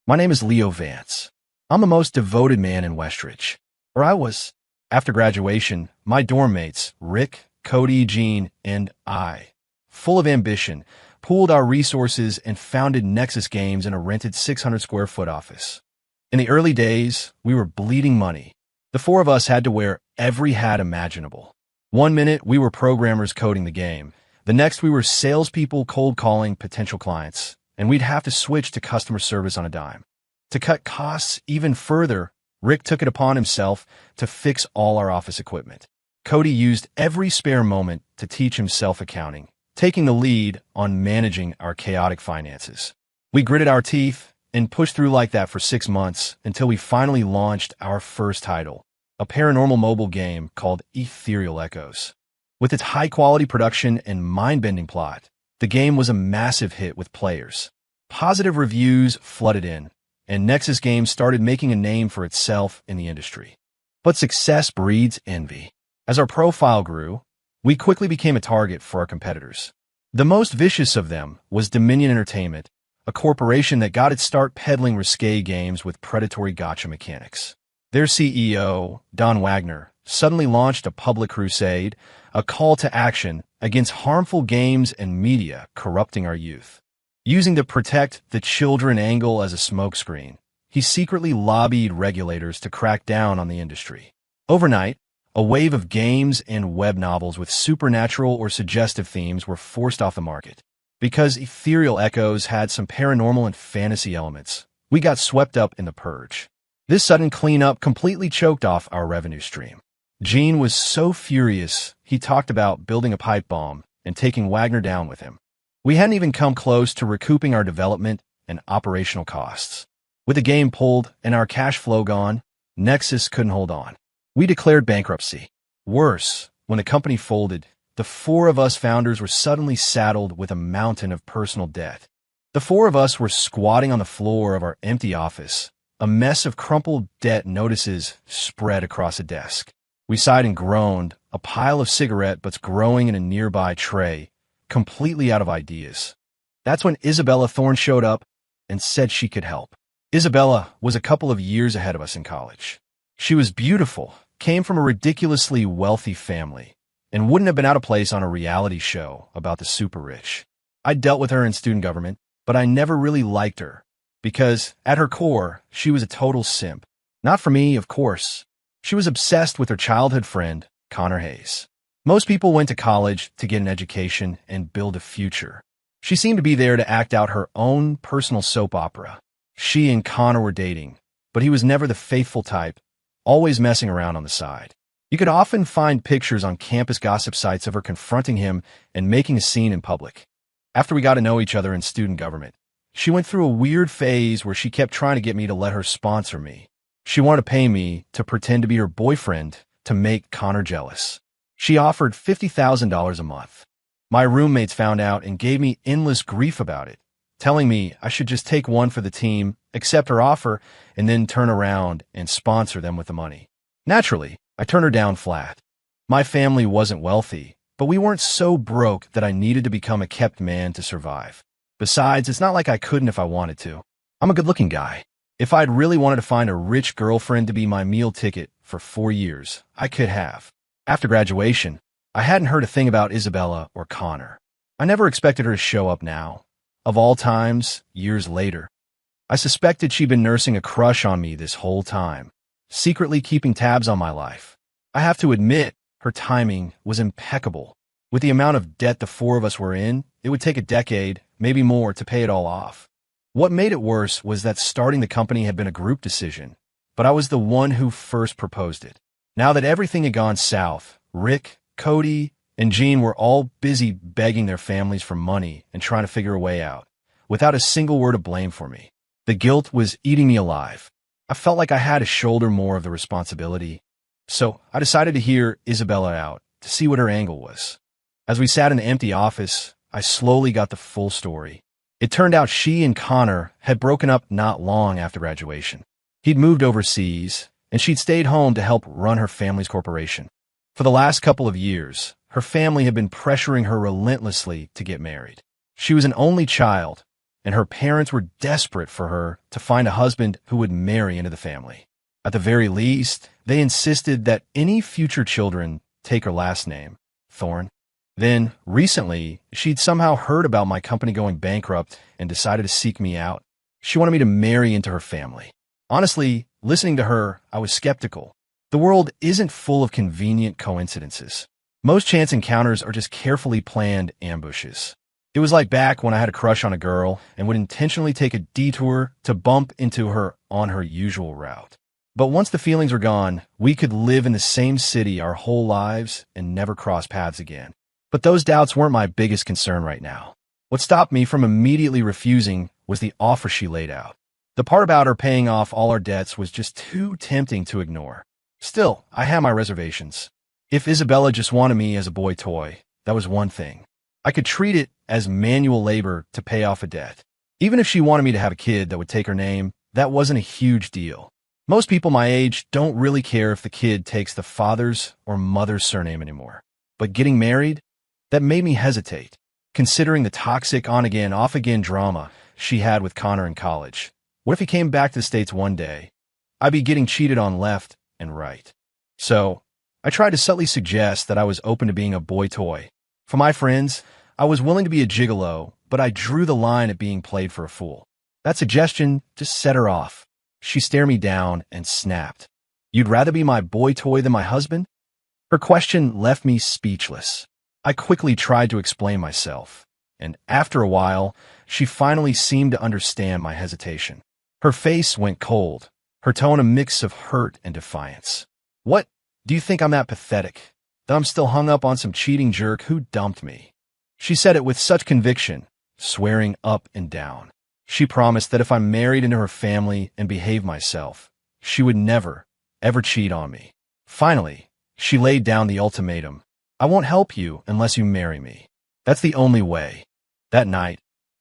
My name is Leo Vance. I'm the most devoted man in Westridge. Or I was. After graduation, my dorm mates, Rick, Cody, Gene, and I, full of ambition, pooled our resources and founded Nexus Games in a rented 600-square-foot office. In the early days, we were bleeding money. The four of us had to wear every hat imaginable. One minute, we were programmers coding the game. The next, we were salespeople cold calling potential clients, and we'd have to switch to customer service on a dime. To cut costs even further, Rick took it upon himself to fix all our office equipment. Cody used every spare moment to teach himself accounting, taking the lead on managing our chaotic finances. We gritted our teeth and pushed through like that for 6 months until we finally launched our first title, a paranormal mobile game called Ethereal Echoes. With its high-quality production and mind-bending plot, the game was a massive hit with players. Positive reviews flooded in, and Nexus Games started making a name for itself in the industry. But success breeds envy. As our profile grew, we quickly became a target for our competitors. The most vicious of them was Dominion Entertainment, a corporation that got its start peddling risque games with predatory gotcha mechanics. Their CEO, Don Wagner, suddenly launched a public crusade, a call to action against harmful games and media corrupting our youth. Using the Protect the Children angle as a smokescreen, he secretly lobbied regulators to crack down on the industry. Overnight, a wave of games and web novels with supernatural or suggestive themes were forced off the market. Because Ethereal Echoes had some paranormal and fantasy elements, we got swept up in the purge. This sudden cleanup completely choked off our revenue stream. Gene was so furious, he talked about building a pipe bomb and taking Wagner down with him. We hadn't even come close to recouping our development and operational costs. With the game pulled and our cash flow gone, Nexus couldn't hold on. We declared bankruptcy. Worse, when the company folded, the four of us founders were suddenly saddled with a mountain of personal debt. The four of us were squatting on the floor of our empty office. A mess of crumpled debt notices spread across a desk. We sighed and groaned, a pile of cigarette butts growing in a nearby tray, completely out of ideas. That's when Isabella Thorne showed up and said she could help. Isabella was a couple of years ahead of us in college. She was beautiful, came from a ridiculously wealthy family, and wouldn't have been out of place on a reality show about the super rich. I dealt with her in student government, but I never really liked her, because, at her core, she was a total simp. Not for me, of course. She was obsessed with her childhood friend, Connor Hayes. Most people went to college to get an education and build a future. She seemed to be there to act out her own personal soap opera. She and Connor were dating, but he was never the faithful type, always messing around on the side. You could often find pictures on campus gossip sites of her confronting him and making a scene in public. After we got to know each other in student government, she went through a weird phase where she kept trying to get me to let her sponsor me. She wanted to pay me to pretend to be her boyfriend to make Connor jealous. She offered $50,000 a month. My roommates found out and gave me endless grief about it, telling me I should just take one for the team, accept her offer, and then turn around and sponsor them with the money. Naturally, I turned her down flat. My family wasn't wealthy, but we weren't so broke that I needed to become a kept man to survive. Besides, it's not like I couldn't if I wanted to. I'm a good-looking guy. If I'd really wanted to find a rich girlfriend to be my meal ticket for 4 years, I could have. After graduation, I hadn't heard a thing about Isabella or Connor. I never expected her to show up now. Of all times, years later. I suspected she'd been nursing a crush on me this whole time, secretly keeping tabs on my life. I have to admit, her timing was impeccable. With the amount of debt the four of us were in, it would take a decade, maybe more, to pay it all off. What made it worse was that starting the company had been a group decision, but I was the one who first proposed it. Now that everything had gone south, Rick, Cody, and Gene were all busy begging their families for money and trying to figure a way out, without a single word of blame for me. The guilt was eating me alive. I felt like I had to shoulder more of the responsibility. So I decided to hear Isabella out, to see what her angle was. As we sat in the empty office, I slowly got the full story. It turned out she and Connor had broken up not long after graduation. He'd moved overseas, and she'd stayed home to help run her family's corporation. For the last couple of years, her family had been pressuring her relentlessly to get married. She was an only child, and her parents were desperate for her to find a husband who would marry into the family. At the very least, they insisted that any future children take her last name, Thorne. Then, recently, she'd somehow heard about my company going bankrupt and decided to seek me out. She wanted me to marry into her family. Honestly, listening to her, I was skeptical. The world isn't full of convenient coincidences. Most chance encounters are just carefully planned ambushes. It was like back when I had a crush on a girl and would intentionally take a detour to bump into her on her usual route. But once the feelings were gone, we could live in the same city our whole lives and never cross paths again. But those doubts weren't my biggest concern right now. What stopped me from immediately refusing was the offer she laid out. The part about her paying off all our debts was just too tempting to ignore. Still, I had my reservations. If Isabella just wanted me as a boy toy, that was one thing. I could treat it as manual labor to pay off a debt. Even if she wanted me to have a kid that would take her name, that wasn't a huge deal. Most people my age don't really care if the kid takes the father's or mother's surname anymore. But getting married? That made me hesitate, considering the toxic on-again, off-again drama she had with Connor in college. What if he came back to the States one day? I'd be getting cheated on left and right. So, I tried to subtly suggest that I was open to being a boy toy. For my friends, I was willing to be a gigolo, but I drew the line at being played for a fool. That suggestion just set her off. She stared me down and snapped. "You'd rather be my boy toy than my husband?" Her question left me speechless. I quickly tried to explain myself, and after a while, she finally seemed to understand my hesitation. Her face went cold, her tone a mix of hurt and defiance. "What? Do you think I'm that pathetic? That I'm still hung up on some cheating jerk who dumped me?" She said it with such conviction, swearing up and down. She promised that if I married into her family and behaved myself, she would never, ever cheat on me. Finally, she laid down the ultimatum. "I won't help you unless you marry me. That's the only way." That night,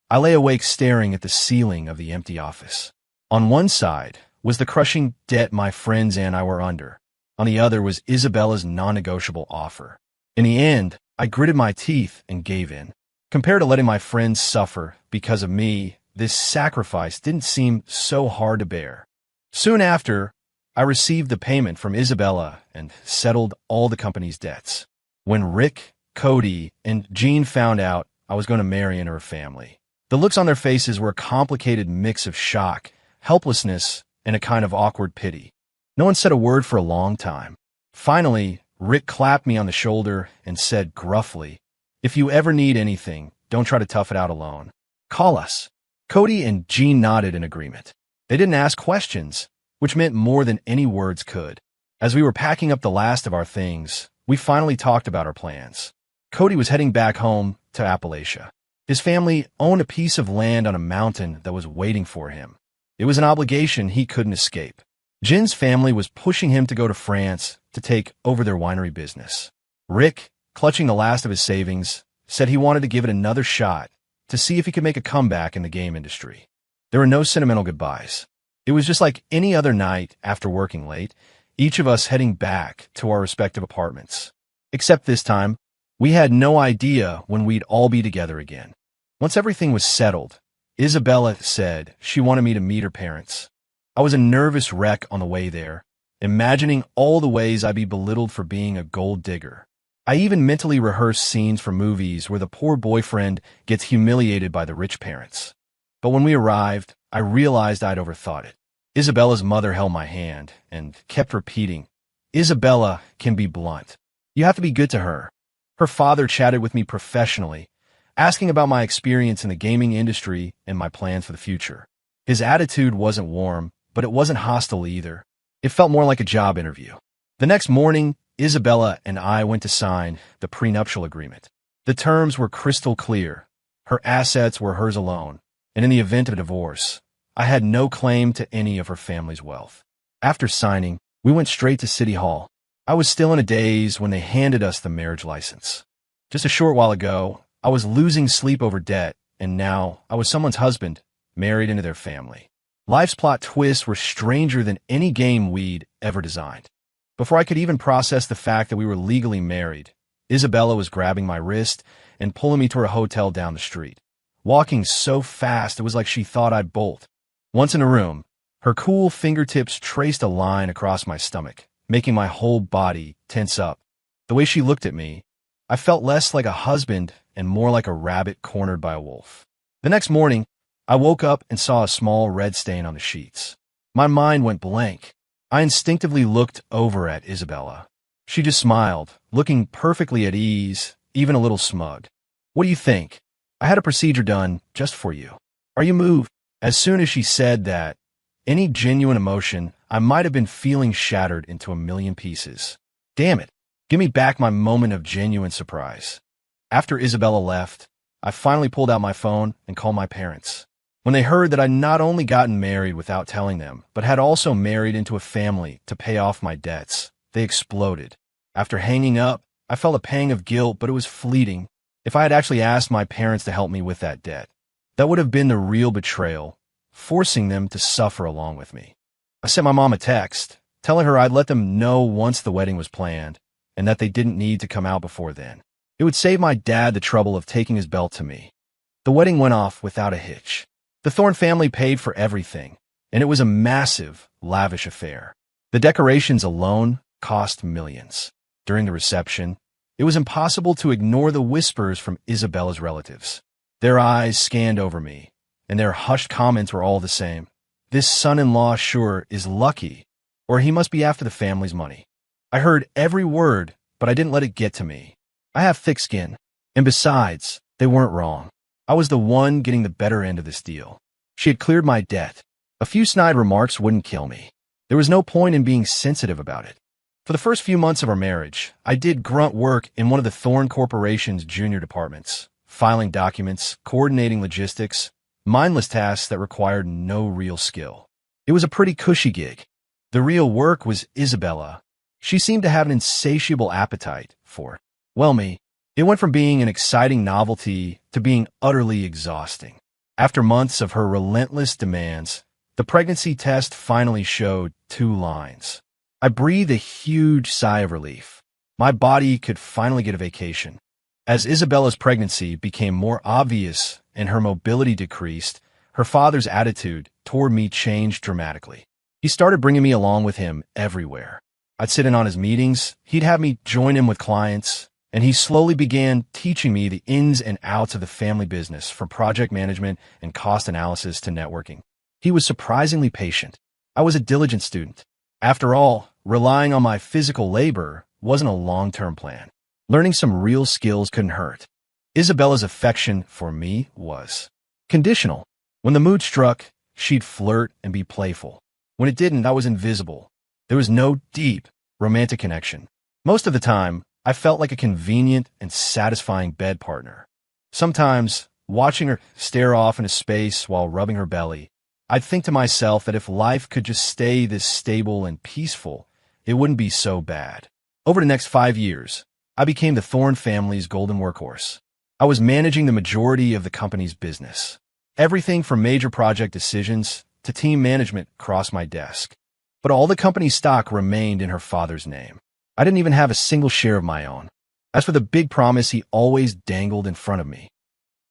I lay awake staring at the ceiling of the empty office. On one side was the crushing debt my friends and I were under. On the other was Isabella's non-negotiable offer. In the end, I gritted my teeth and gave in. Compared to letting my friends suffer because of me, this sacrifice didn't seem so hard to bear. Soon after, I received the payment from Isabella and settled all the company's debts. When Rick, Cody, and Jean found out I was going to marry into her family, the looks on their faces were a complicated mix of shock, helplessness, and a kind of awkward pity. No one said a word for a long time. Finally, Rick clapped me on the shoulder and said gruffly, "If you ever need anything, don't try to tough it out alone. Call us." Cody and Jean nodded in agreement. They didn't ask questions, which meant more than any words could. As we were packing up the last of our things, we finally talked about our plans. Cody was heading back home to Appalachia. His family owned a piece of land on a mountain that was waiting for him. It was an obligation he couldn't escape. Jen's family was pushing him to go to France to take over their winery business. Rick, clutching the last of his savings, said he wanted to give it another shot to see if he could make a comeback in the game industry. There were no sentimental goodbyes. It was just like any other night after working late, each of us heading back to our respective apartments. Except this time, we had no idea when we'd all be together again. Once everything was settled, Isabella said she wanted me to meet her parents. I was a nervous wreck on the way there, imagining all the ways I'd be belittled for being a gold digger. I even mentally rehearsed scenes from movies where the poor boyfriend gets humiliated by the rich parents. But when we arrived, I realized I'd overthought it. Isabella's mother held my hand and kept repeating, "Isabella can be blunt. You have to be good to her." Her father chatted with me professionally, asking about my experience in the gaming industry and my plans for the future. His attitude wasn't warm, but it wasn't hostile either. It felt more like a job interview. The next morning, Isabella and I went to sign the prenuptial agreement. The terms were crystal clear. Her assets were hers alone, and in the event of a divorce, I had no claim to any of her family's wealth. After signing, we went straight to City Hall. I was still in a daze when they handed us the marriage license. Just a short while ago, I was losing sleep over debt, and now I was someone's husband, married into their family. Life's plot twists were stranger than any game we'd ever designed. Before I could even process the fact that we were legally married, Isabella was grabbing my wrist and pulling me toward a hotel down the street. walking so fast it was like she thought I'd bolt. Once in a room, her cool fingertips traced a line across my stomach, making my whole body tense up. The way she looked at me, I felt less like a husband and more like a rabbit cornered by a wolf. The next morning, I woke up and saw a small red stain on the sheets. My mind went blank. I instinctively looked over at Isabella. She just smiled, looking perfectly at ease, even a little smug. "What do you think? I had a procedure done just for you. Are you moved?" As soon as she said that, any genuine emotion I might have been feeling shattered into a million pieces. Damn it. Give me back my moment of genuine surprise. After Isabella left, I finally pulled out my phone and called my parents. When they heard that I'd not only gotten married without telling them, but had also married into a family to pay off my debts, they exploded. After hanging up, I felt a pang of guilt, but it was fleeting. If I had actually asked my parents to help me with that debt, that would have been the real betrayal, forcing them to suffer along with me. I sent my mom a text, telling her I'd let them know once the wedding was planned, and that they didn't need to come out before then. It would save my dad the trouble of taking his belt to me. The wedding went off without a hitch. The Thorne family paid for everything, and it was a massive, lavish affair. The decorations alone cost millions. During the reception, it was impossible to ignore the whispers from Isabella's relatives. Their eyes scanned over me, and their hushed comments were all the same. "This son-in-law sure is lucky, or he must be after the family's money." I heard every word, but I didn't let it get to me. I have thick skin, and besides, they weren't wrong. I was the one getting the better end of this deal. She had cleared my debt. A few snide remarks wouldn't kill me. There was no point in being sensitive about it. For the first few months of our marriage, I did grunt work in one of the Thorne Corporation's junior departments, filing documents, coordinating logistics, mindless tasks that required no real skill. It was a pretty cushy gig. The real work was Isabella. She seemed to have an insatiable appetite for, well, me. It went from being an exciting novelty to being utterly exhausting. After months of her relentless demands, the pregnancy test finally showed 2 lines. I breathed a huge sigh of relief. My body could finally get a vacation. As Isabella's pregnancy became more obvious and her mobility decreased, her father's attitude toward me changed dramatically. He started bringing me along with him everywhere. I'd sit in on his meetings, he'd have me join him with clients, and he slowly began teaching me the ins and outs of the family business, from project management and cost analysis to networking. He was surprisingly patient. I was a diligent student. After all, relying on my physical labor wasn't a long-term plan. Learning some real skills couldn't hurt. Isabella's affection for me was conditional. When the mood struck, she'd flirt and be playful. When it didn't, I was invisible. There was no deep, romantic connection. Most of the time, I felt like a convenient and satisfying bed partner. Sometimes, watching her stare off into space while rubbing her belly, I'd think to myself that if life could just stay this stable and peaceful, it wouldn't be so bad. Over the next 5 years, I became the Thorne family's golden workhorse. I was managing the majority of the company's business. Everything from major project decisions to team management crossed my desk. But all the company's stock remained in her father's name. I didn't even have a single share of my own. As for the big promise he always dangled in front of me,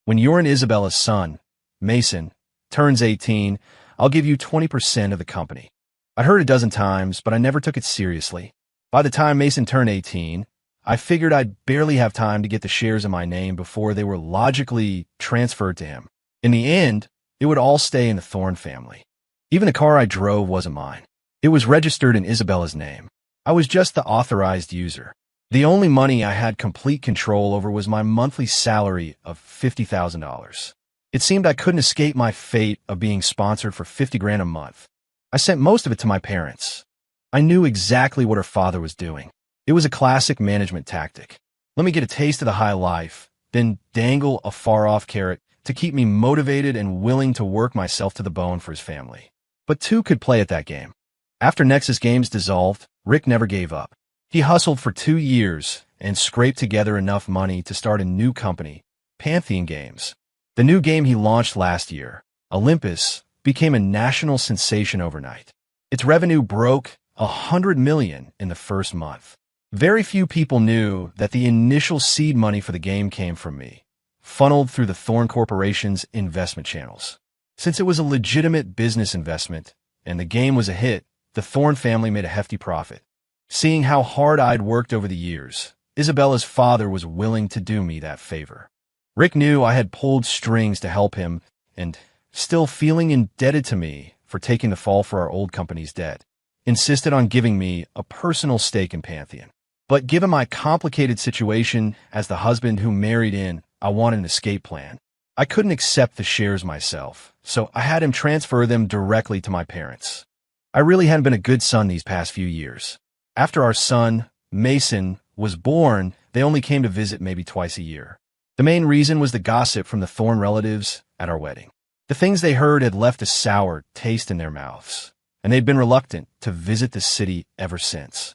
"When you're and Isabella's son, Mason, turns 18, I'll give you 20% of the company." I'd heard a dozen times, but I never took it seriously. By the time Mason turned 18, I figured I'd barely have time to get the shares in my name before they were logically transferred to him. In the end, it would all stay in the Thorne family. Even the car I drove wasn't mine. It was registered in Isabella's name. I was just the authorized user. The only money I had complete control over was my monthly salary of $50,000. It seemed I couldn't escape my fate of being sponsored for $50,000 a month. I sent most of it to my parents. I knew exactly what her father was doing. It was a classic management tactic. Let me get a taste of the high life, then dangle a far-off carrot to keep me motivated and willing to work myself to the bone for his family. But 2 could play at that game. After Nexus Games dissolved, Rick never gave up. He hustled for 2 years and scraped together enough money to start a new company, Pantheon Games. The new game he launched last year, Olympus, became a national sensation overnight. Its revenue broke $100 million in the first month. Very few people knew that the initial seed money for the game came from me, funneled through the Thorn Corporation's investment channels. Since it was a legitimate business investment and the game was a hit, the Thorn family made a hefty profit. Seeing how hard I'd worked over the years, Isabella's father was willing to do me that favor. Rick knew I had pulled strings to help him and, still feeling indebted to me for taking the fall for our old company's debt, insisted on giving me a personal stake in Pantheon. But given my complicated situation as the husband who married in, I wanted an escape plan. I couldn't accept the shares myself, so I had him transfer them directly to my parents. I really hadn't been a good son these past few years. After our son, Mason, was born, they only came to visit maybe twice a year. The main reason was the gossip from the Thorn relatives at our wedding. The things they heard had left a sour taste in their mouths, and they'd been reluctant to visit the city ever since.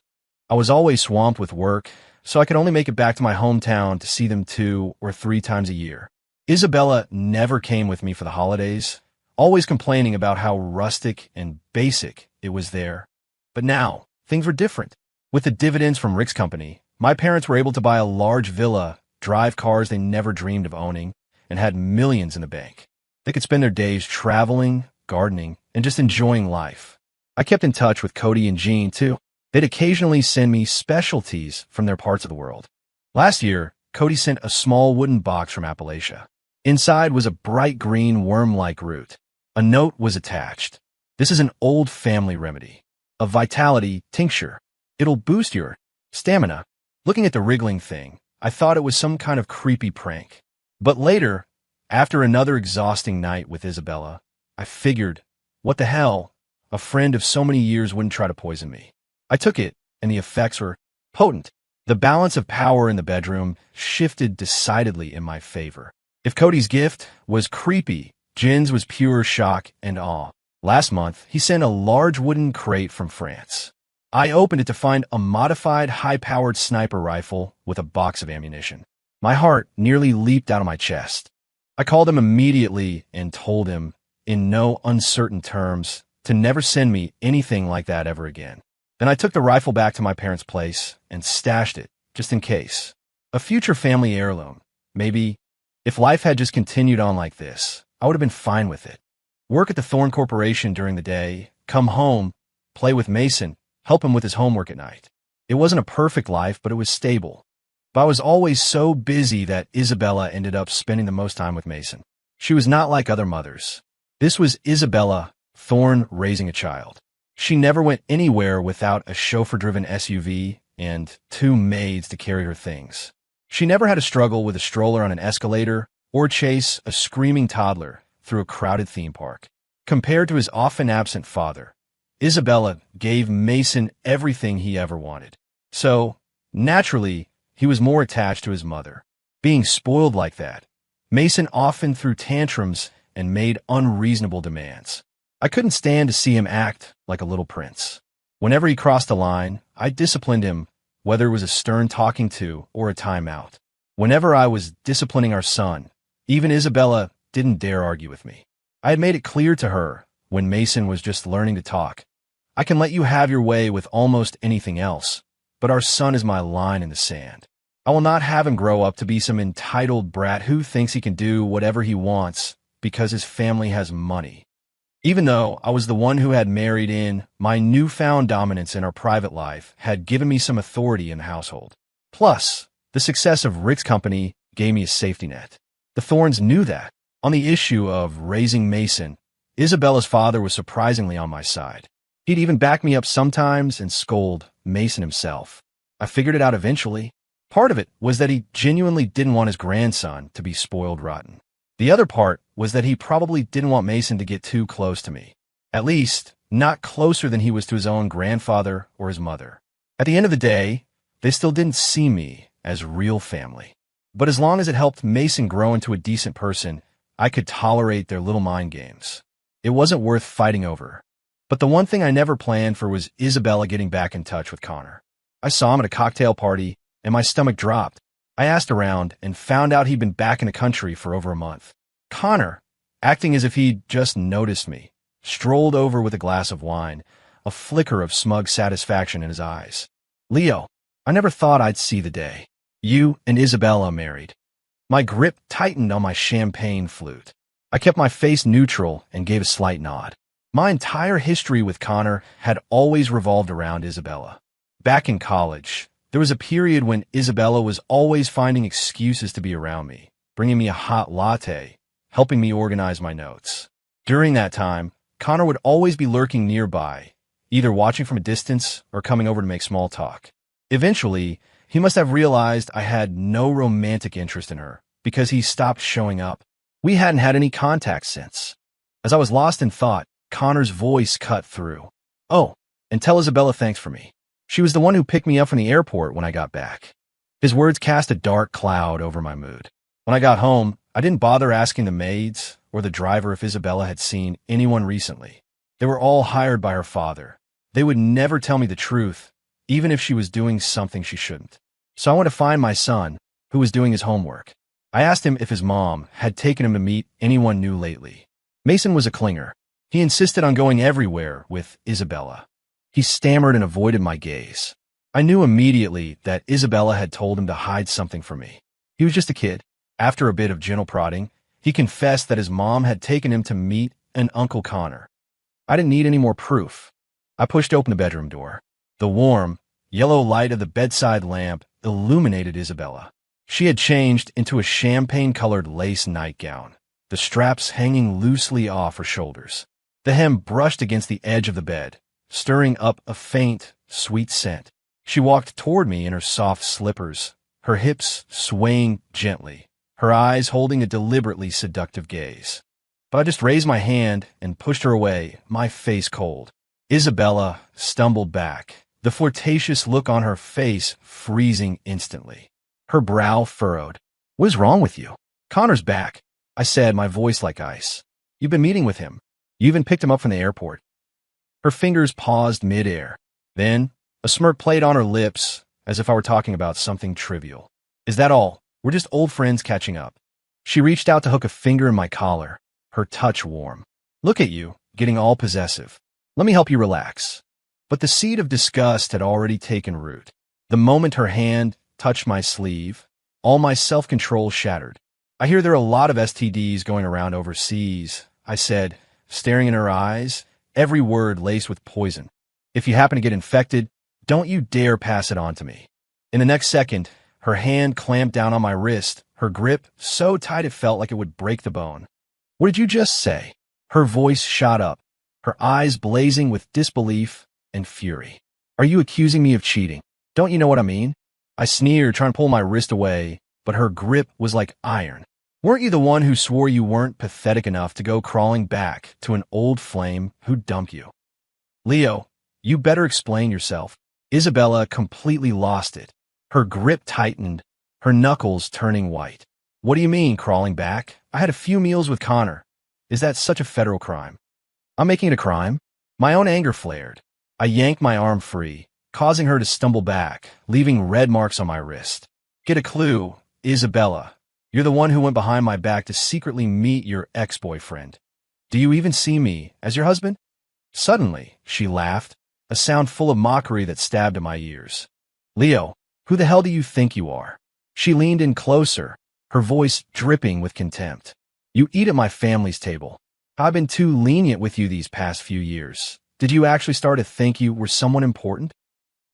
I was always swamped with work, so I could only make it back to my hometown to see them 2 or 3 times a year. Isabella never came with me for the holidays, always complaining about how rustic and basic it was there. But now, things were different. With the dividends from Rick's company, my parents were able to buy a large villa, drive cars they never dreamed of owning, and had millions in the bank. They could spend their days traveling, gardening, and just enjoying life. I kept in touch with Cody and Jean, too. They'd occasionally send me specialties from their parts of the world. Last year, Cody sent a small wooden box from Appalachia. Inside was a bright green worm-like root. A note was attached. This is an old family remedy, a vitality tincture. It'll boost your stamina. Looking at the wriggling thing, I thought it was some kind of creepy prank. But later, after another exhausting night with Isabella, I figured, what the hell, a friend of so many years wouldn't try to poison me. I took it, and the effects were potent. The balance of power in the bedroom shifted decidedly in my favor. If Cody's gift was creepy, Jin's was pure shock and awe. Last month, he sent a large wooden crate from France. I opened it to find a modified high-powered sniper rifle with a box of ammunition. My heart nearly leaped out of my chest. I called him immediately and told him, in no uncertain terms, to never send me anything like that ever again. Then I took the rifle back to my parents' place and stashed it, just in case. A future family heirloom. Maybe, if life had just continued on like this, I would have been fine with it. Work at the Thorn Corporation during the day, come home, play with Mason, help him with his homework at night. It wasn't a perfect life, but it was stable. But I was always so busy that Isabella ended up spending the most time with Mason. She was not like other mothers. This was Isabella Thorn raising a child. She never went anywhere without a chauffeur-driven SUV and 2 maids to carry her things. She never had to struggle with a stroller on an escalator or chase a screaming toddler through a crowded theme park. Compared to his often absent father, Isabella gave Mason everything he ever wanted. So, naturally, he was more attached to his mother. Being spoiled like that, Mason often threw tantrums and made unreasonable demands. I couldn't stand to see him act like a little prince. Whenever he crossed the line, I disciplined him, whether it was a stern talking to or a timeout. Whenever I was disciplining our son, even Isabella didn't dare argue with me. I had made it clear to her, when Mason was just learning to talk, I can let you have your way with almost anything else, but our son is my line in the sand. I will not have him grow up to be some entitled brat who thinks he can do whatever he wants because his family has money. Even though I was the one who had married in, my newfound dominance in our private life had given me some authority in the household. Plus, the success of Rick's company gave me a safety net. The Thorns knew that. On the issue of raising Mason, Isabella's father was surprisingly on my side. He'd even back me up sometimes and scold Mason himself. I figured it out eventually. Part of it was that he genuinely didn't want his grandson to be spoiled rotten. The other part was that he probably didn't want Mason to get too close to me. At least, not closer than he was to his own grandfather or his mother. At the end of the day, they still didn't see me as real family. But as long as it helped Mason grow into a decent person, I could tolerate their little mind games. It wasn't worth fighting over. But the one thing I never planned for was Isabella getting back in touch with Connor. I saw him at a cocktail party, and my stomach dropped. I asked around and found out he'd been back in the country for over a month. Connor, acting as if he'd just noticed me, strolled over with a glass of wine, a flicker of smug satisfaction in his eyes. Leo, I never thought I'd see the day. You and Isabella married. My grip tightened on my champagne flute. I kept my face neutral and gave a slight nod. My entire history with Connor had always revolved around Isabella. Back in college, there was a period when Isabella was always finding excuses to be around me, bringing me a hot latte, helping me organize my notes. During that time, Connor would always be lurking nearby, either watching from a distance or coming over to make small talk. Eventually, he must have realized I had no romantic interest in her because he stopped showing up. We hadn't had any contact since. As I was lost in thought, Connor's voice cut through. "Oh, and tell Isabella thanks for me. She was the one who picked me up from the airport when I got back." His words cast a dark cloud over my mood. When I got home, I didn't bother asking the maids or the driver if Isabella had seen anyone recently. They were all hired by her father. They would never tell me the truth, even if she was doing something she shouldn't. So I went to find my son, who was doing his homework. I asked him if his mom had taken him to meet anyone new lately. Mason was a clinger. He insisted on going everywhere with Isabella. He stammered and avoided my gaze. I knew immediately that Isabella had told him to hide something from me. He was just a kid. After a bit of gentle prodding, he confessed that his mom had taken him to meet an Uncle Connor. I didn't need any more proof. I pushed open the bedroom door. The warm, yellow light of the bedside lamp illuminated Isabella. She had changed into a champagne-colored lace nightgown, the straps hanging loosely off her shoulders. The hem brushed against the edge of the bed, stirring up a faint, sweet scent. She walked toward me in her soft slippers, her hips swaying gently, her eyes holding a deliberately seductive gaze. But I just raised my hand and pushed her away, my face cold. Isabella stumbled back, the flirtatious look on her face freezing instantly. Her brow furrowed. "What is wrong with you?" "Connor's back," I said, my voice like ice. "You've been meeting with him. You even picked him up from the airport." Her fingers paused mid-air. Then, a smirk played on her lips, as if I were talking about something trivial. "Is that all? We're just old friends catching up." She reached out to hook a finger in my collar, her touch warm. "Look at you, getting all possessive. Let me help you relax." But the seed of disgust had already taken root. The moment her hand touched my sleeve, all my self-control shattered. "I hear there are a lot of STDs going around overseas," I said, staring in her eyes, every word laced with poison. "If you happen to get infected, don't you dare pass it on to me." In the next second, her hand clamped down on my wrist, her grip so tight it felt like it would break the bone. "What did you just say?" Her voice shot up, her eyes blazing with disbelief and fury. "Are you accusing me of cheating? Don't you know what I mean?" I sneered, trying to pull my wrist away, but her grip was like iron. "Weren't you the one who swore you weren't pathetic enough to go crawling back to an old flame who dumped you?" "Leo, you better explain yourself." Isabella completely lost it. Her grip tightened, her knuckles turning white. "What do you mean, crawling back? I had a few meals with Connor. Is that such a federal crime?" "I'm making it a crime?" My own anger flared. I yanked my arm free, causing her to stumble back, leaving red marks on my wrist. "Get a clue, Isabella. You're the one who went behind my back to secretly meet your ex-boyfriend. Do you even see me as your husband?" Suddenly, she laughed, a sound full of mockery that stabbed at my ears. "Leo, who the hell do you think you are?" She leaned in closer, her voice dripping with contempt. "You eat at my family's table. I've been too lenient with you these past few years. Did you actually start to think you were someone important?"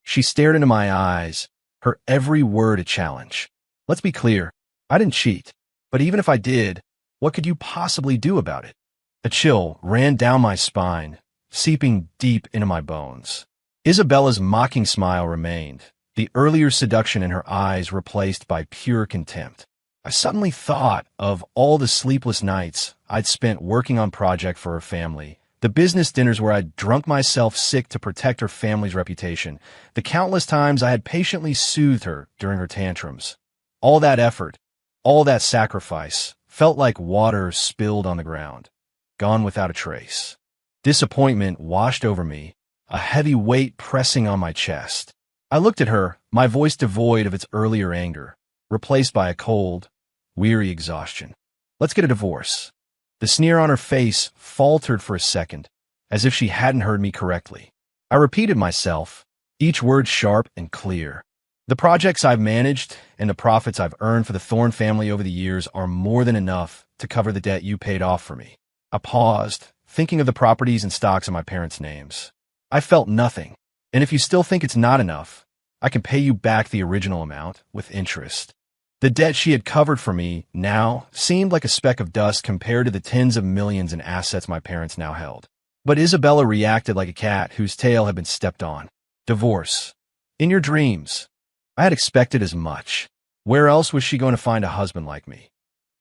She stared into my eyes, her every word a challenge. "Let's be clear. I didn't cheat. But even if I did, what could you possibly do about it?" A chill ran down my spine, seeping deep into my bones. Isabella's mocking smile remained, the earlier seduction in her eyes replaced by pure contempt. I suddenly thought of all the sleepless nights I'd spent working on project for her family, the business dinners where I'd drunk myself sick to protect her family's reputation, the countless times I had patiently soothed her during her tantrums. All that effort, all that sacrifice, felt like water spilled on the ground, gone without a trace. Disappointment washed over me, a heavy weight pressing on my chest. I looked at her, my voice devoid of its earlier anger, replaced by a cold, weary exhaustion. "Let's get a divorce." The sneer on her face faltered for a second, as if she hadn't heard me correctly. I repeated myself, each word sharp and clear. The projects I've managed and the profits I've earned for the Thorne family over the years are more than enough to cover the debt you paid off for me. I paused, thinking of the properties and stocks in my parents' names. I felt nothing, and if you still think it's not enough, I can pay you back the original amount with interest. The debt she had covered for me now seemed like a speck of dust compared to the tens of millions in assets my parents now held. But Isabella reacted like a cat whose tail had been stepped on. Divorce. In your dreams. I had expected as much. Where else was she going to find a husband like me?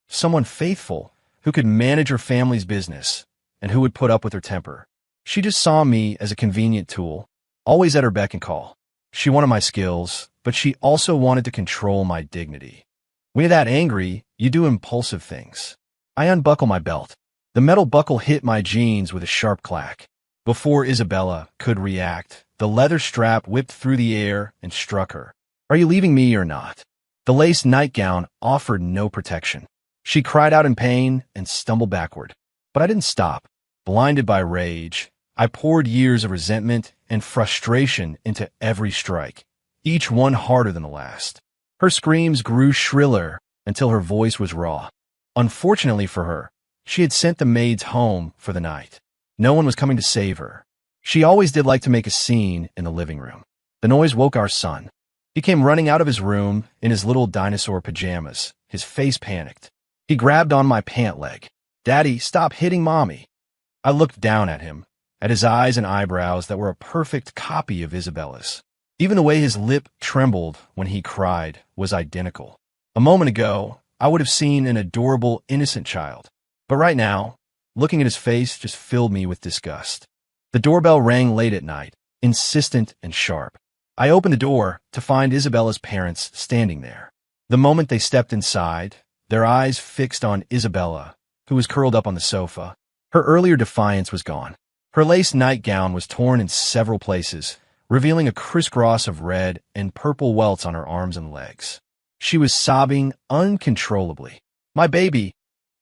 Someone faithful, who could manage her family's business, and who would put up with her temper. She just saw me as a convenient tool, always at her beck and call. She wanted my skills, but she also wanted to control my dignity. When you're that angry, you do impulsive things. I unbuckle my belt. The metal buckle hit my jeans with a sharp clack. Before Isabella could react, the leather strap whipped through the air and struck her. Are you leaving me or not? The lace nightgown offered no protection. She cried out in pain and stumbled backward. But I didn't stop. Blinded by rage, I poured years of resentment and frustration into every strike, each one harder than the last. Her screams grew shriller until her voice was raw. Unfortunately for her, she had sent the maids home for the night. No one was coming to save her. She always did like to make a scene in the living room. The noise woke our son. He came running out of his room in his little dinosaur pajamas, his face panicked. He grabbed on my pant leg. "Daddy, stop hitting Mommy." I looked down at him, at his eyes and eyebrows that were a perfect copy of Isabella's. Even the way his lip trembled when he cried was identical. A moment ago, I would have seen an adorable, innocent child. But right now, looking at his face just filled me with disgust. The doorbell rang late at night, insistent and sharp. I opened the door to find Isabella's parents standing there. The moment they stepped inside, their eyes fixed on Isabella, who was curled up on the sofa. Her earlier defiance was gone. Her lace nightgown was torn in several places, revealing a crisscross of red and purple welts on her arms and legs. She was sobbing uncontrollably. "My baby!"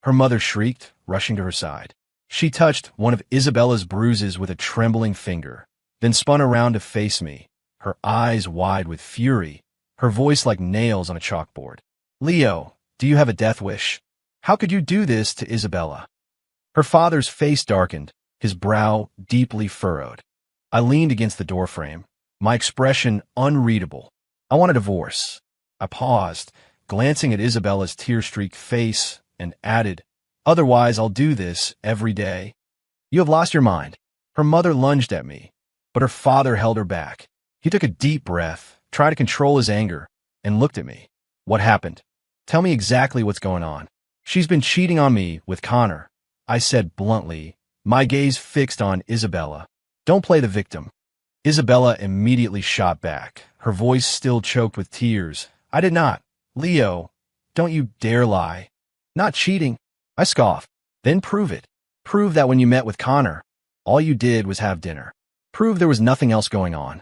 her mother shrieked, rushing to her side. She touched one of Isabella's bruises with a trembling finger, then spun around to face me, her eyes wide with fury, her voice like nails on a chalkboard. "Leo, do you have a death wish? How could you do this to Isabella?" Her father's face darkened, his brow deeply furrowed. I leaned against the doorframe, my expression unreadable. I want a divorce. I paused, glancing at Isabella's tear-streaked face, and added, "Otherwise, I'll do this every day." "You have lost your mind." Her mother lunged at me, but her father held her back. He took a deep breath, tried to control his anger, and looked at me. "What happened? Tell me exactly what's going on." "She's been cheating on me with Connor," I said bluntly, my gaze fixed on Isabella. "Don't play the victim." Isabella immediately shot back, her voice still choked with tears. "I did not. Leo, don't you dare lie." "Not cheating." I scoffed. "Then prove it. Prove that when you met with Connor, all you did was have dinner. Prove there was nothing else going on."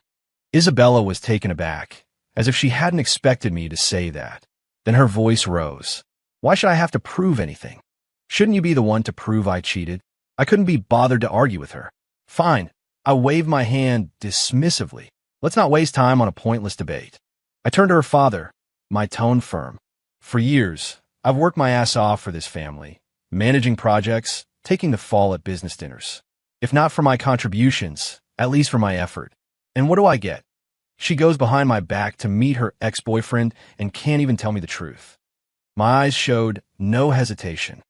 Isabella was taken aback, as if she hadn't expected me to say that. Then her voice rose. "Why should I have to prove anything? Shouldn't you be the one to prove I cheated?" I couldn't be bothered to argue with her. "Fine." I waved my hand dismissively. "Let's not waste time on a pointless debate." I turned to her father, my tone firm. "For years, I've worked my ass off for this family, managing projects, taking the fall at business dinners. If not for my contributions, at least for my effort. And what do I get? She goes behind my back to meet her ex-boyfriend and can't even tell me the truth." My eyes showed no hesitation.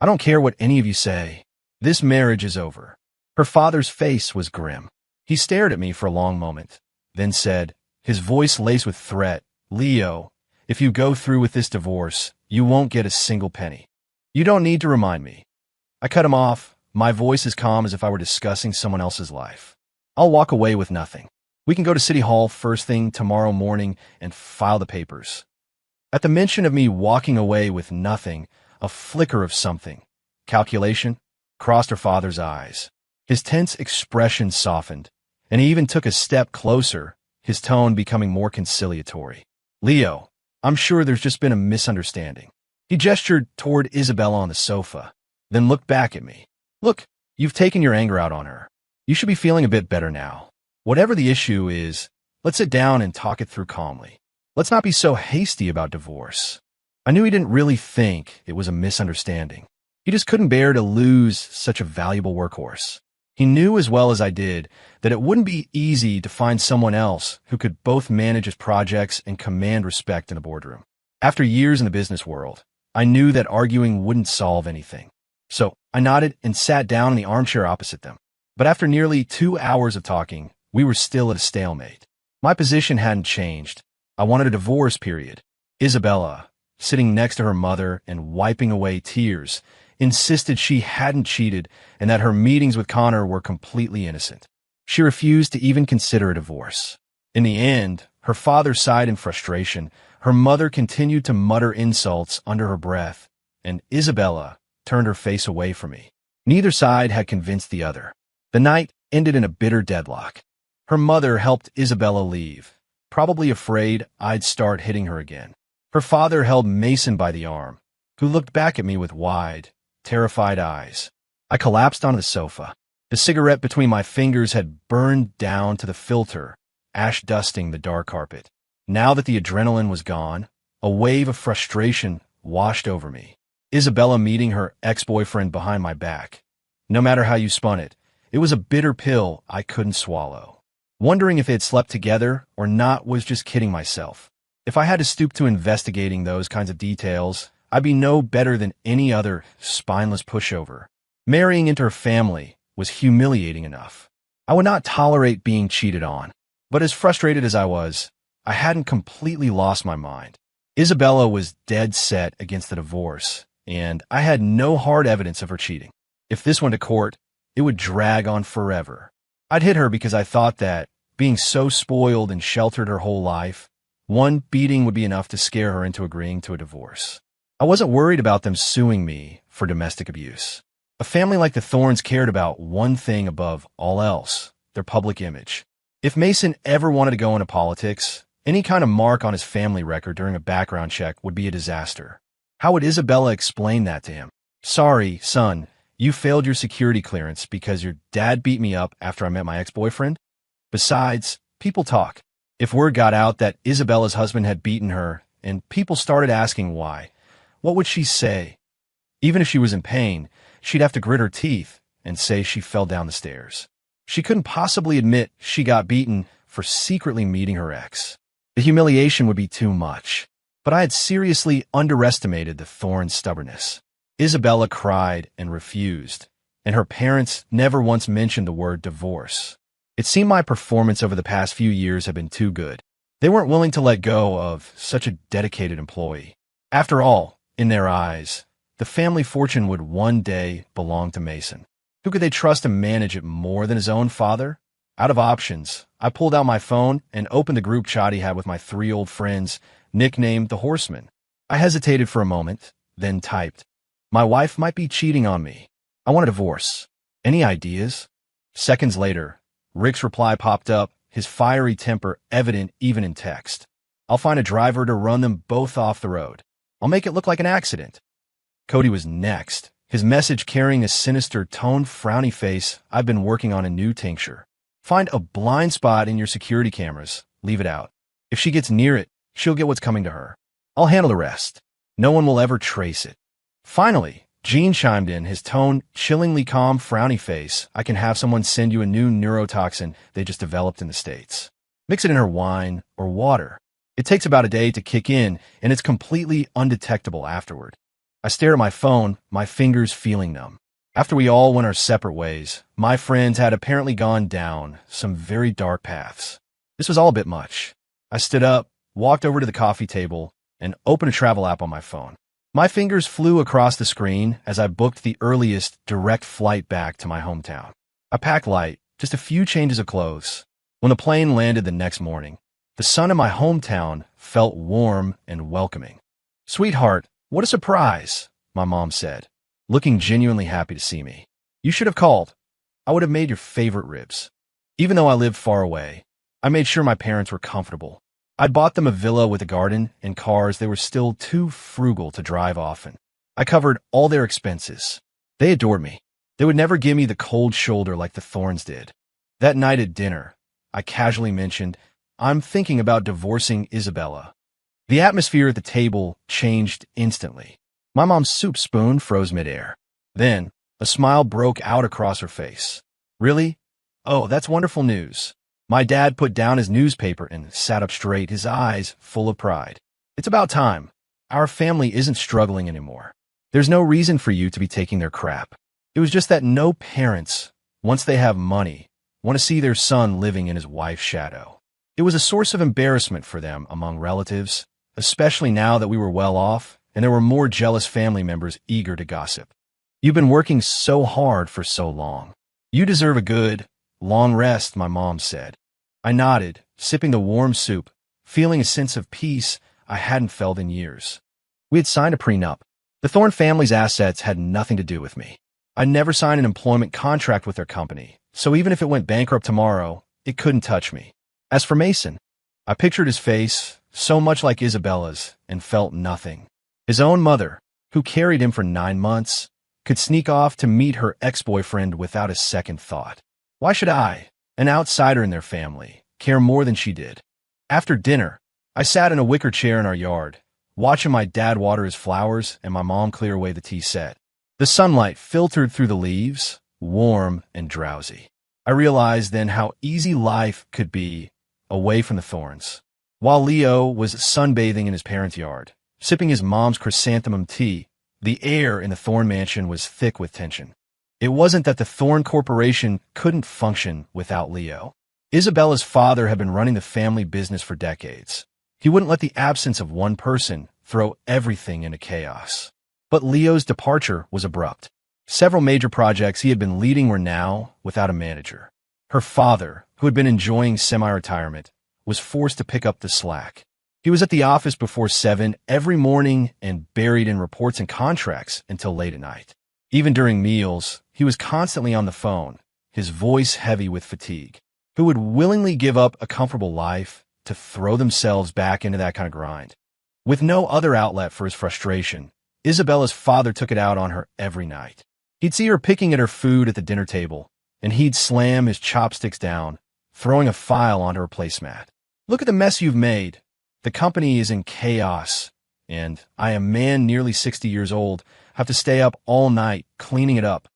"I don't care what any of you say. This marriage is over." Her father's face was grim. He stared at me for a long moment, then said, his voice laced with threat, "Leo, if you go through with this divorce, you won't get a single penny. You don't need to remind me." I cut him off, my voice as calm as if I were discussing someone else's life. "I'll walk away with nothing. We can go to City Hall first thing tomorrow morning and file the papers." At the mention of me walking away with nothing, a flicker of something, calculation, crossed her father's eyes. His tense expression softened, and he even took a step closer, his tone becoming more conciliatory. "Leo, I'm sure there's just been a misunderstanding." He gestured toward Isabella on the sofa, then looked back at me. "Look, you've taken your anger out on her. You should be feeling a bit better now. Whatever the issue is, let's sit down and talk it through calmly." Let's not be so hasty about divorce. I knew he didn't really think it was a misunderstanding. He just couldn't bear to lose such a valuable workhorse. He knew as well as I did that it wouldn't be easy to find someone else who could both manage his projects and command respect in a boardroom. After years in the business world, I knew that arguing wouldn't solve anything. So I nodded and sat down in the armchair opposite them. But after nearly 2 hours of talking, we were still at a stalemate. My position hadn't changed. I wanted a divorce, period. Isabella, sitting next to her mother and wiping away tears, insisted she hadn't cheated and that her meetings with Connor were completely innocent. She refused to even consider a divorce. In the end, her father sighed in frustration, her mother continued to mutter insults under her breath, and Isabella turned her face away from me. Neither side had convinced the other. The night ended in a bitter deadlock. Her mother helped Isabella leave, probably afraid I'd start hitting her again. Her father held Mason by the arm, who looked back at me with wide, terrified eyes. I collapsed onto the sofa. The cigarette between my fingers had burned down to the filter, ash dusting the dark carpet. Now that the adrenaline was gone, a wave of frustration washed over me. Isabella meeting her ex-boyfriend behind my back. No matter how you spun it, it was a bitter pill I couldn't swallow. Wondering if they had slept together or not was just kidding myself. If I had to stoop to investigating those kinds of details, I'd be no better than any other spineless pushover. Marrying into her family was humiliating enough. I would not tolerate being cheated on. But as frustrated as I was, I hadn't completely lost my mind. Isabella was dead set against the divorce, and I had no hard evidence of her cheating. If this went to court, it would drag on forever. I'd hit her because I thought that, being so spoiled and sheltered her whole life, one beating would be enough to scare her into agreeing to a divorce. I wasn't worried about them suing me for domestic abuse. A family like the Thorns cared about one thing above all else, their public image. If Mason ever wanted to go into politics, any kind of mark on his family record during a background check would be a disaster. How would Isabella explain that to him? Sorry, son, you failed your security clearance because your dad beat me up after I met my ex-boyfriend? Besides, people talk. If word got out that Isabella's husband had beaten her and people started asking why, what would she say? Even if she was in pain, she'd have to grit her teeth and say she fell down the stairs. She couldn't possibly admit she got beaten for secretly meeting her ex. The humiliation would be too much. But I had seriously underestimated the Thorns' stubbornness. Isabella cried and refused, and her parents never once mentioned the word divorce. It seemed my performance over the past few years had been too good. They weren't willing to let go of such a dedicated employee. After all, in their eyes, the family fortune would one day belong to Mason. Who could they trust to manage it more than his own father? Out of options, I pulled out my phone and opened the group chat he had with my 3 old friends, nicknamed the Horsemen. I hesitated for a moment, then typed, "My wife might be cheating on me. I want a divorce. Any ideas?" Seconds later, Rick's reply popped up, his fiery temper evident even in text. "I'll find a driver to run them both off the road. I'll make it look like an accident." Cody was next, his message carrying a sinister toned frowny face. "I've been working on a new tincture. Find a blind spot in your security cameras. Leave it out. If she gets near it, she'll get what's coming to her. I'll handle the rest. No one will ever trace it." Finally, Gene chimed in, his tone chillingly calm, frowny face. "I can have someone send you a new neurotoxin they just developed in the States. Mix it in her wine or water. It takes about a day to kick in, and it's completely undetectable afterward." I stared at my phone, my fingers feeling numb. After we all went our separate ways, my friends had apparently gone down some very dark paths. This was all a bit much. I stood up, walked over to the coffee table, and opened a travel app on my phone. My fingers flew across the screen as I booked the earliest direct flight back to my hometown. I packed light, just a few changes of clothes. When the plane landed the next morning, the sun in my hometown felt warm and welcoming. "Sweetheart, what a surprise," my mom said, looking genuinely happy to see me. "You should have called. I would have made your favorite ribs." Even though I lived far away, I made sure my parents were comfortable. I'd bought them a villa with a garden and cars. They were still too frugal to drive often. I covered all their expenses. They adored me. They would never give me the cold shoulder like the Thorns did. That night at dinner, I casually mentioned, "I'm thinking about divorcing Isabella." The atmosphere at the table changed instantly. My mom's soup spoon froze midair. Then, a smile broke out across her face. Really? Oh, that's wonderful news. My dad put down his newspaper and sat up straight, his eyes full of pride. It's about time. Our family isn't struggling anymore. There's no reason for you to be taking their crap. It was just that no parents, once they have money, want to see their son living in his wife's shadow. It was a source of embarrassment for them among relatives, especially now that we were well off and there were more jealous family members eager to gossip. You've been working so hard for so long. You deserve a good, long rest, my mom said. I nodded, sipping the warm soup, feeling a sense of peace I hadn't felt in years. We had signed a prenup. The Thorne family's assets had nothing to do with me. I never signed an employment contract with their company, so even if it went bankrupt tomorrow, it couldn't touch me. As for Mason, I pictured his face, so much like Isabella's, and felt nothing. His own mother, who carried him for 9 months, could sneak off to meet her ex-boyfriend without a second thought. Why should I, an outsider in their family, care more than she did? After dinner, I sat in a wicker chair in our yard, watching my dad water his flowers and my mom clear away the tea set. The sunlight filtered through the leaves, warm and drowsy. I realized then how easy life could be away from the Thornes. While Leo was sunbathing in his parents' yard, sipping his mom's chrysanthemum tea, the air in the Thorne mansion was thick with tension. It wasn't that the Thorne Corporation couldn't function without Leo. Isabella's father had been running the family business for decades. He wouldn't let the absence of one person throw everything into chaos. But Leo's departure was abrupt. Several major projects he had been leading were now without a manager. Her father, who had been enjoying semi-retirement, was forced to pick up the slack. He was at the office before 7 every morning and buried in reports and contracts until late at night. Even during meals, he was constantly on the phone, his voice heavy with fatigue. Who would willingly give up a comfortable life to throw themselves back into that kind of grind? With no other outlet for his frustration, Isabella's father took it out on her every night. He'd see her picking at her food at the dinner table, and he'd slam his chopsticks down, throwing a file onto her placemat. Look at the mess you've made. The company is in chaos, and I, a man nearly 60 years old, have to stay up all night cleaning it up.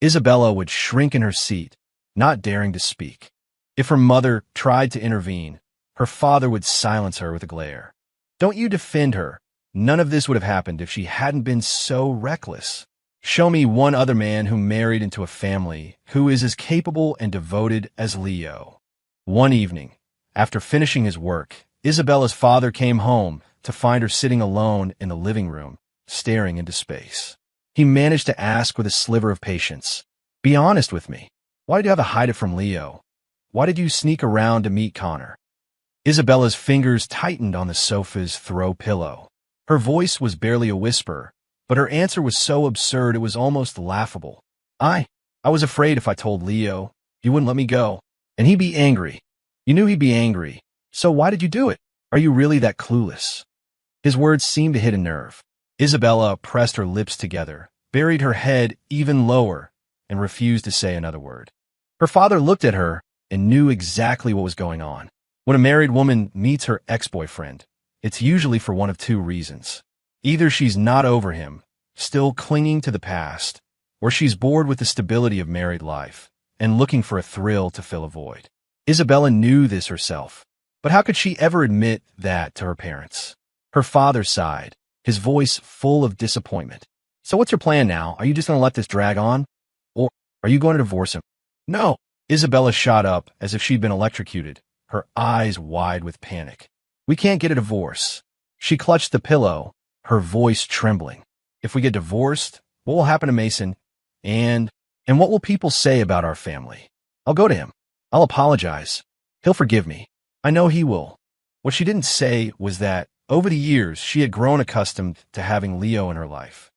Isabella would shrink in her seat, not daring to speak. If her mother tried to intervene, her father would silence her with a glare. Don't you defend her. None of this would have happened if she hadn't been so reckless. Show me one other man who married into a family who is as capable and devoted as Leo. One evening, after finishing his work, Isabella's father came home to find her sitting alone in the living room, staring into space. He managed to ask with a sliver of patience, "Be honest with me. Why did you have to hide it from Leo? Why did you sneak around to meet Connor?" Isabella's fingers tightened on the sofa's throw pillow. Her voice was barely a whisper, but her answer was so absurd it was almost laughable. I was afraid if I told Leo, he wouldn't let me go, and he'd be angry. You knew he'd be angry, so why did you do it? Are you really that clueless? His words seemed to hit a nerve. Isabella pressed her lips together, buried her head even lower, and refused to say another word. Her father looked at her and knew exactly what was going on. When a married woman meets her ex-boyfriend, it's usually for one of two reasons. Either she's not over him, still clinging to the past, or she's bored with the stability of married life and looking for a thrill to fill a void. Isabella knew this herself, but how could she ever admit that to her parents? Her father sighed, his voice full of disappointment. So what's your plan now? Are you just going to let this drag on? Or are you going to divorce him? No. Isabella shot up as if she'd been electrocuted, her eyes wide with panic. We can't get a divorce. She clutched the pillow, her voice trembling. If we get divorced, what will happen to Mason? And what will people say about our family? I'll go to him. I'll apologize. He'll forgive me. I know he will. What she didn't say was that, over the years, she had grown accustomed to having Leo in her life.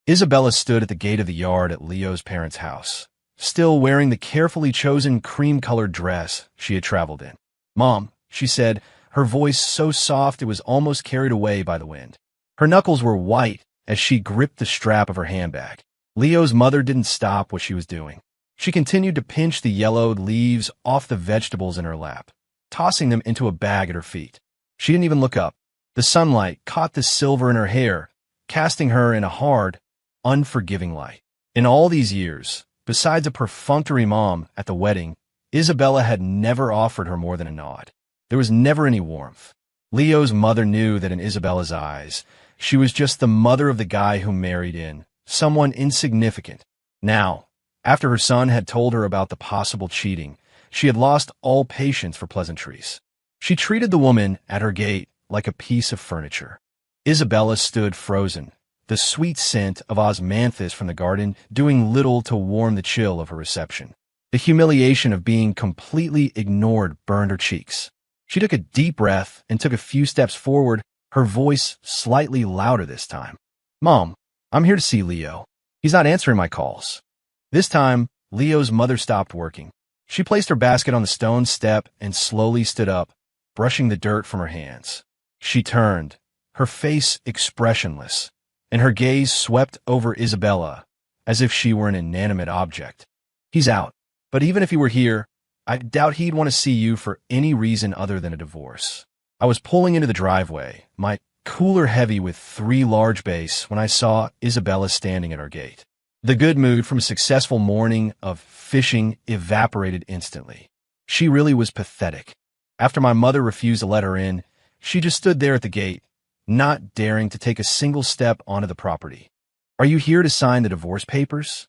Isabella stood at the gate of the yard at Leo's parents' house, still wearing the carefully chosen cream-colored dress she had traveled in. "Mom," she said, her voice so soft it was almost carried away by the wind. Her knuckles were white as she gripped the strap of her handbag. Leo's mother didn't stop what she was doing. She continued to pinch the yellowed leaves off the vegetables in her lap, tossing them into a bag at her feet. She didn't even look up. The sunlight caught the silver in her hair, casting her in a hard, unforgiving light. In all these years, besides a perfunctory mom at the wedding, Isabella had never offered her more than a nod. There was never any warmth. Leo's mother knew that in Isabella's eyes, she was just the mother of the guy who married in, someone insignificant. Now, after her son had told her about the possible cheating, she had lost all patience for pleasantries. She treated the woman at her gate like a piece of furniture. Isabella stood frozen, the sweet scent of osmanthus from the garden doing little to warm the chill of her reception. The humiliation of being completely ignored burned her cheeks. She took a deep breath and took a few steps forward, her voice slightly louder this time. "Mom, I'm here to see Leo. He's not answering my calls." This time, Leo's mother stopped working. She placed her basket on the stone step and slowly stood up, brushing the dirt from her hands. She turned, her face expressionless, and her gaze swept over Isabella as if she were an inanimate object. "He's out, but even if he were here, I doubt he'd want to see you for any reason other than a divorce." I was pulling into the driveway, my cooler heavy with 3 large bass, when I saw Isabella standing at our gate. The good mood from a successful morning of fishing evaporated instantly. She really was pathetic. After my mother refused to let her in, she just stood there at the gate, not daring to take a single step onto the property. "Are you here to sign the divorce papers?"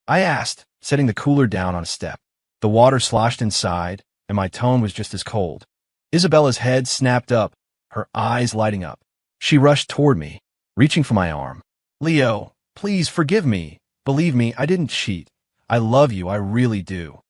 I asked, setting the cooler down on a step. The water sloshed inside, and my tone was just as cold. Isabella's head snapped up, her eyes lighting up. She rushed toward me, reaching for my arm. "Leo, please forgive me. Believe me, I didn't cheat. I love you, I really do."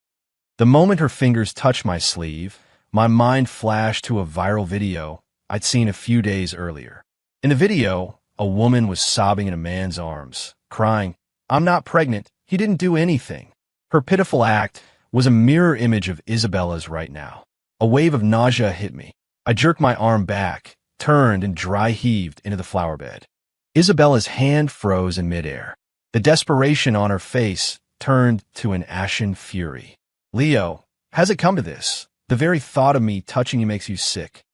The moment her fingers touched my sleeve, my mind flashed to a viral video I'd seen a few days earlier. In the video, a woman was sobbing in a man's arms, crying, "I'm not pregnant. He didn't do anything." Her pitiful act was a mirror image of Isabella's right now. A wave of nausea hit me. I jerked my arm back, turned, and dry heaved into the flower bed. Isabella's hand froze in midair. The desperation on her face turned to an ashen fury. "Leo, has it come to this? The very thought of me touching you makes you sick."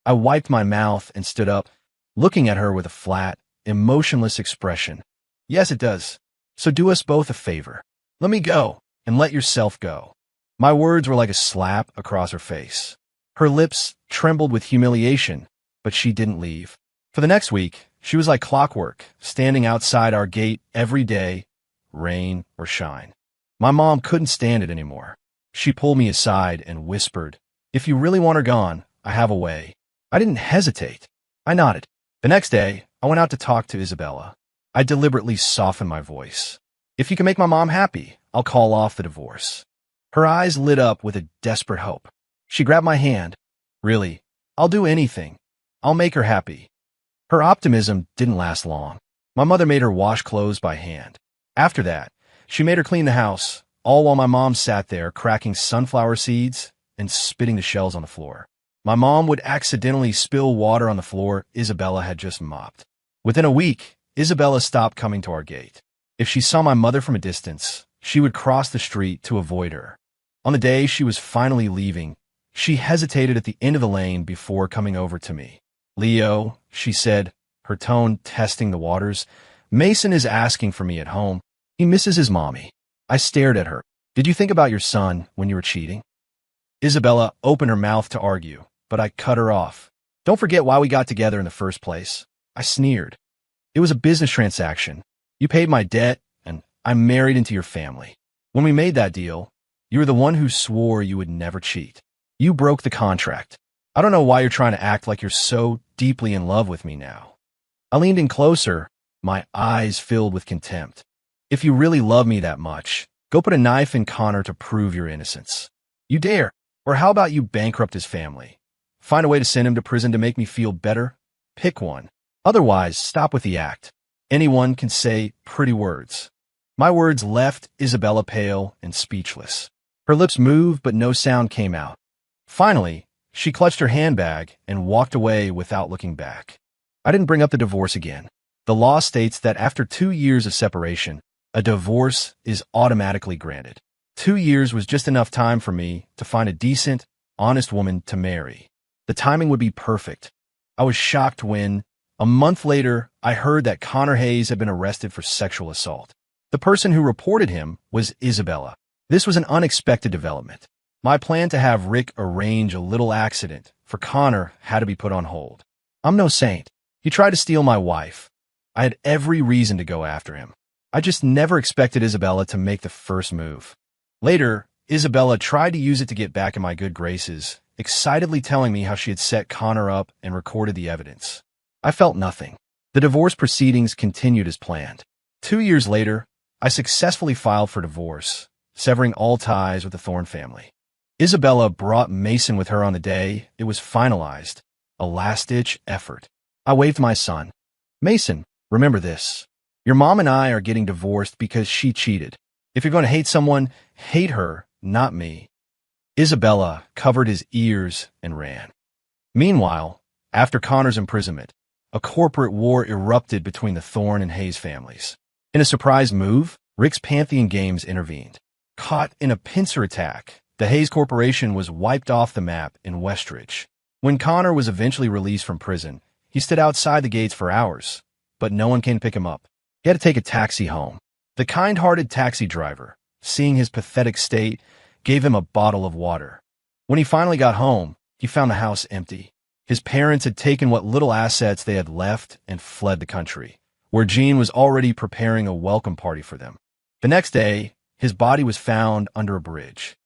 I wiped my mouth and stood up, looking at her with a flat, emotionless expression. "Yes, it does. So do us both a favor. Let me go, and let yourself go." My words were like a slap across her face. Her lips trembled with humiliation, but she didn't leave. For the next week, she was like clockwork, standing outside our gate every day, rain or shine. My mom couldn't stand it anymore. She pulled me aside and whispered, "If you really want her gone, I have a way." I didn't hesitate. I nodded. The next day, I went out to talk to Isabella. I deliberately softened my voice. "If you can make my mom happy, I'll call off the divorce." Her eyes lit up with a desperate hope. She grabbed my hand. "Really, I'll do anything. I'll make her happy." Her optimism didn't last long. My mother made her wash clothes by hand. After that, she made her clean the house, all while my mom sat there cracking sunflower seeds and spitting the shells on the floor. My mom would accidentally spill water on the floor Isabella had just mopped. Within a week, Isabella stopped coming to our gate. If she saw my mother from a distance, she would cross the street to avoid her. On the day she was finally leaving, she hesitated at the end of the lane before coming over to me. "Leo," she said, her tone testing the waters, "Mason is asking for me at home. He misses his mommy." I stared at her. "Did you think about your son when you were cheating?" Isabella opened her mouth to argue, but I cut her off. "Don't forget why we got together in the first place." I sneered. "It was a business transaction. You paid my debt, and I'm married into your family. When we made that deal, you were the one who swore you would never cheat. You broke the contract. I don't know why you're trying to act like you're so deeply in love with me now." I leaned in closer, my eyes filled with contempt. "If you really love me that much, go put a knife in Connor to prove your innocence. You dare. Or how about you bankrupt his family? Find a way to send him to prison to make me feel better? Pick one. Otherwise, stop with the act. Anyone can say pretty words." My words left Isabella pale and speechless. Her lips moved, but no sound came out. Finally, she clutched her handbag and walked away without looking back. I didn't bring up the divorce again. The law states that after 2 years of separation, a divorce is automatically granted. 2 years was just enough time for me to find a decent, honest woman to marry. The timing would be perfect. I was shocked when, a month later, I heard that Connor Hayes had been arrested for sexual assault. The person who reported him was Isabella. This was an unexpected development. My plan to have Rick arrange a little accident for Connor had to be put on hold. I'm no saint. He tried to steal my wife. I had every reason to go after him. I just never expected Isabella to make the first move. Later, Isabella tried to use it to get back in my good graces, excitedly telling me how she had set Connor up and recorded the evidence. I felt nothing. The divorce proceedings continued as planned. 2 years later, I successfully filed for divorce, severing all ties with the Thorne family. Isabella brought Mason with her on the day it was finalized, a last-ditch effort. I waved my son. Mason, remember this. Your mom and I are getting divorced because she cheated. If you're going to hate someone, hate her, not me. Isabella covered his ears and ran. Meanwhile, after Connor's imprisonment, a corporate war erupted between the Thorne and Hayes families. In a surprise move, Rick's Pantheon Games intervened. Caught in a pincer attack, the Hayes Corporation was wiped off the map in Westridge. When Connor was eventually released from prison, he stood outside the gates for hours, but no one came to pick him up. He had to take a taxi home. The kind-hearted taxi driver, seeing his pathetic state, gave him a bottle of water. When he finally got home, he found the house empty. His parents had taken what little assets they had left and fled the country, where Jean was already preparing a welcome party for them. The next day, his body was found under a bridge.